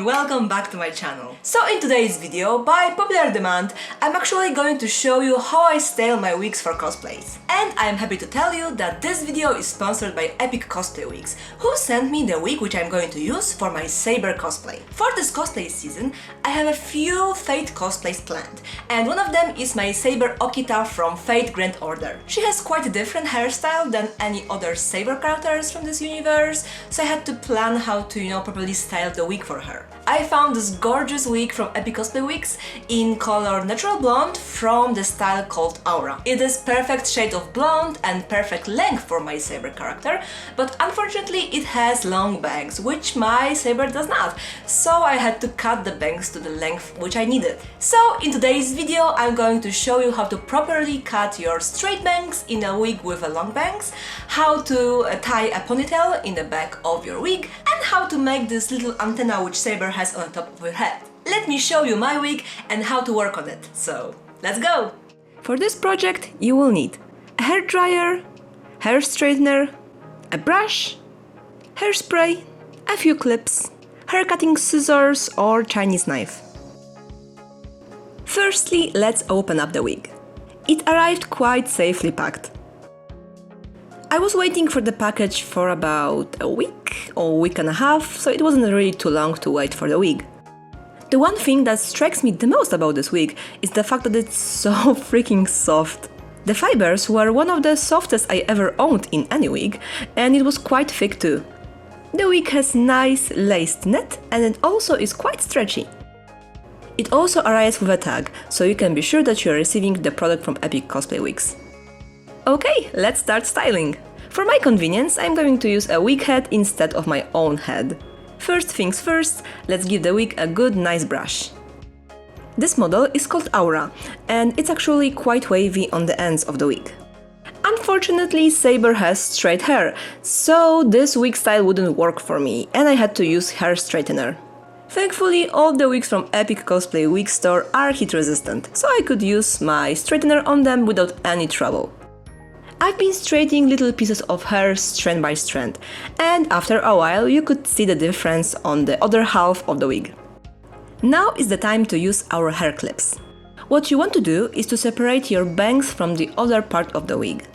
and welcome back to my channel. So in today's video, by popular demand, I'm actually going to show you how I style my wigs for cosplays. And I'm happy to tell you that this video is sponsored by Epic Cosplay Wigs, who sent me the wig which I'm going to use for my Saber cosplay. For this cosplay season, I have a few Fate cosplays planned, and one of them is my Saber Okita from Fate Grand Order. She has quite a different hairstyle than any other Saber characters from this universe, so I had to plan how to, properly style the wig for her. I found this gorgeous wig from Epic Cosplay Wigs in color natural blonde from the style called Aura. It is perfect shade of blonde and perfect length for my Saber character, but unfortunately it has long bangs, which my Saber does not, so I had to cut the bangs to the length which I needed. So in today's video I'm going to show you how to properly cut your straight bangs in a wig with a long bangs, how to tie a ponytail in the back of your wig, and how to make this little antenna which Saber has on top of her head. Let me show you my wig and how to work on it, so let's go! For this project you will need a hair dryer, hair straightener, a brush, hairspray, a few clips, hair cutting scissors or Chinese knife. Firstly, let's open up the wig. It arrived quite safely packed. I was waiting for the package for about a week or week and a half, so it wasn't really too long to wait for the wig. The one thing that strikes me the most about this wig is the fact that it's so freaking soft. The fibers were one of the softest I ever owned in any wig, and it was quite thick too. The wig has nice laced net and it also is quite stretchy. It also arrives with a tag, so you can be sure that you are receiving the product from Epic Cosplay Wigs. Okay, let's start styling. For my convenience, I'm going to use a wig head instead of my own head. First things first, let's give the wig a good nice brush. This model is called Aura, and it's actually quite wavy on the ends of the wig. Unfortunately, Saber has straight hair, so this wig style wouldn't work for me, and I had to use hair straightener. Thankfully, all the wigs from Epic Cosplay Wig Store are heat resistant, so I could use my straightener on them without any trouble. I've been straightening little pieces of hair strand by strand, and after a while you could see the difference on the other half of the wig. Now is the time to use our hair clips. What you want to do is to separate your bangs from the other part of the wig.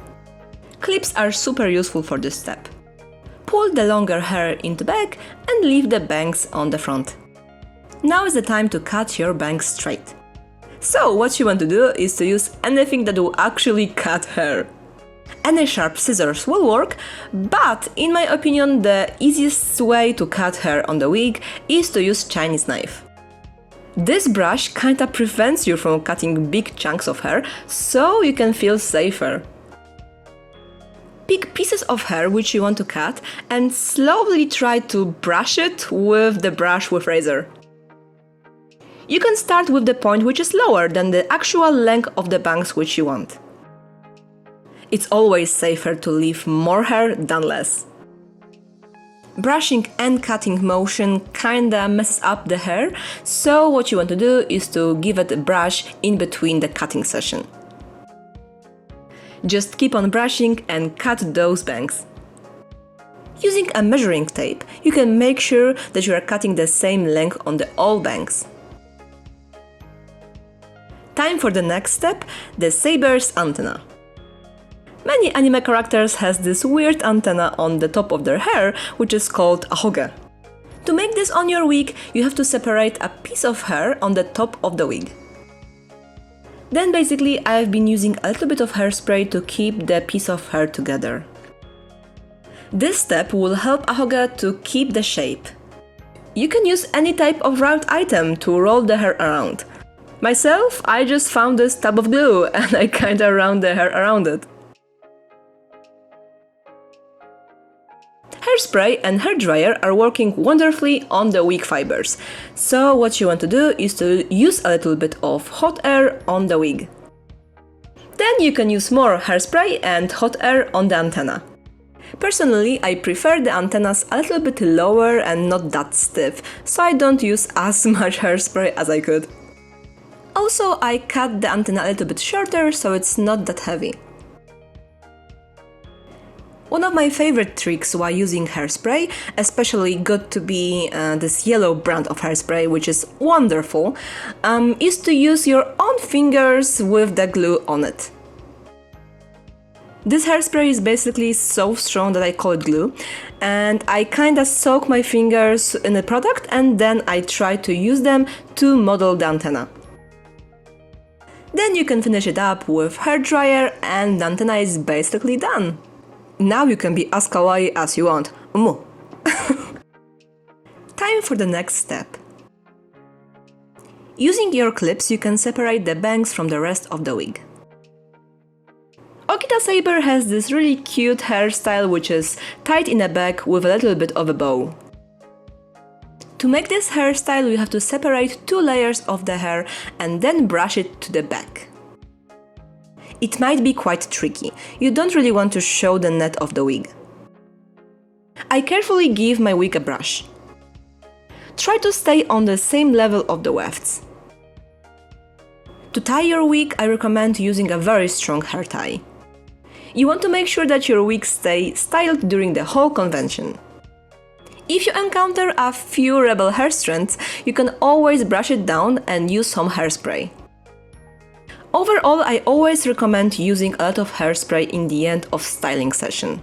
Clips are super useful for this step. Pull the longer hair in the back and leave the bangs on the front. Now is the time to cut your bangs straight. So what you want to do is to use anything that will actually cut hair. Any sharp scissors will work, but in my opinion the easiest way to cut hair on the wig is to use Chinese knife. This brush kinda prevents you from cutting big chunks of hair, so you can feel safer. Pick pieces of hair which you want to cut and slowly try to brush it with the brush with razor. You can start with the point which is lower than the actual length of the bangs which you want. It's always safer to leave more hair than less. Brushing and cutting motion kinda messes up the hair, so what you want to do is to give it a brush in between the cutting session. Just keep on brushing and cut those bangs. Using a measuring tape, you can make sure that you are cutting the same length on all bangs. Time for the next step, the Saber's antenna. Many anime characters has this weird antenna on the top of their hair, which is called a hoge. To make this on your wig, you have to separate a piece of hair on the top of the wig. Then basically I've been using a little bit of hairspray to keep the piece of hair together. This step will help a hoge to keep the shape. You can use any type of round item to roll the hair around. Myself, I just found this tub of glue and I kinda round the hair around it. Hairspray and hairdryer are working wonderfully on the wig fibers, so what you want to do is to use a little bit of hot air on the wig. Then you can use more hairspray and hot air on the antenna. Personally, I prefer the antennas a little bit lower and not that stiff, so I don't use as much hairspray as I could. Also, I cut the antenna a little bit shorter, so it's not that heavy. One of my favorite tricks while using hairspray, especially got to be this yellow brand of hairspray, which is wonderful, is to use your own fingers with the glue on it. This hairspray is basically so strong that I call it glue, and I kinda soak my fingers in the product and then I try to use them to model the antenna. Then you can finish it up with hairdryer and the antenna is basically done. Now you can be as kawaii as you want. Time for the next step. Using your clips you can separate the bangs from the rest of the wig. Okita Saber has this really cute hairstyle which is tied in a back with a little bit of a bow. To make this hairstyle you have to separate 2 layers of the hair and then brush it to the back. It might be quite tricky, you don't really want to show the net of the wig. I carefully give my wig a brush. Try to stay on the same level of the wefts. To tie your wig I recommend using a very strong hair tie. You want to make sure that your wig stays styled during the whole convention. If you encounter a few rebel hair strands, you can always brush it down and use some hairspray. Overall, I always recommend using a lot of hairspray in the end of styling session.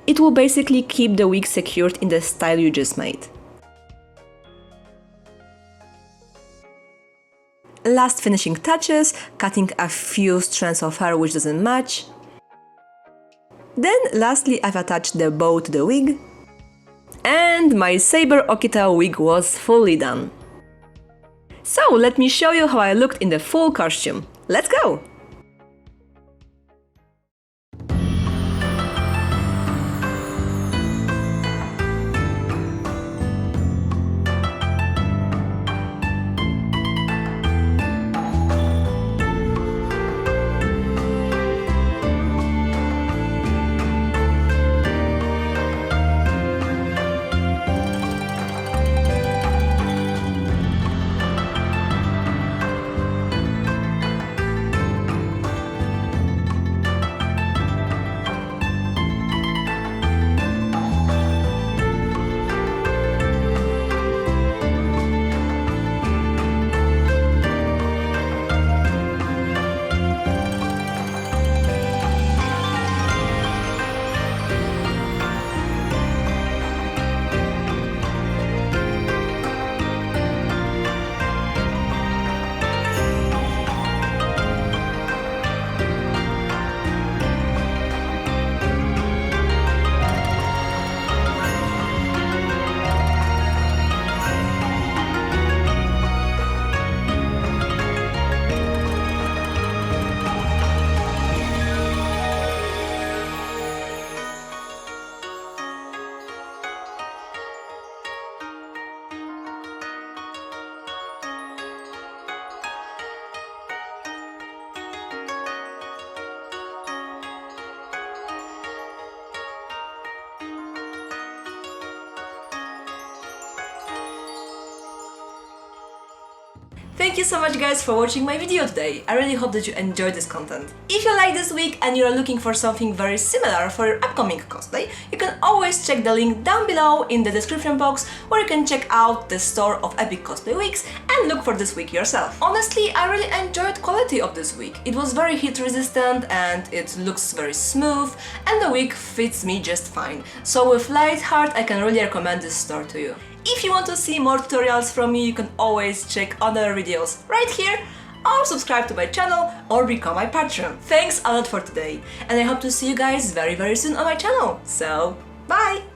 It will basically keep the wig secured in the style you just made. Last finishing touches, cutting a few strands of hair which doesn't match. Then lastly I've attached the bow to the wig. And my Saber Okita wig was fully done. So let me show you how I looked in the full costume. Let's go! Thank you so much guys for watching my video today. I really hope that you enjoyed this content. If you like this wig and you're looking for something very similar for your upcoming cosplay, you can always check the link down below in the description box where you can check out the store of epic cosplay wigs and look for this wig yourself. Honestly, I really enjoyed the quality of this wig. It was very heat resistant and it looks very smooth and the wig fits me just fine. So with light heart I can really recommend this store to you. If you want to see more tutorials from me, you can always check other videos right here, or subscribe to my channel, or become my patron. Thanks a lot for today, and I hope to see you guys very soon on my channel. So, bye!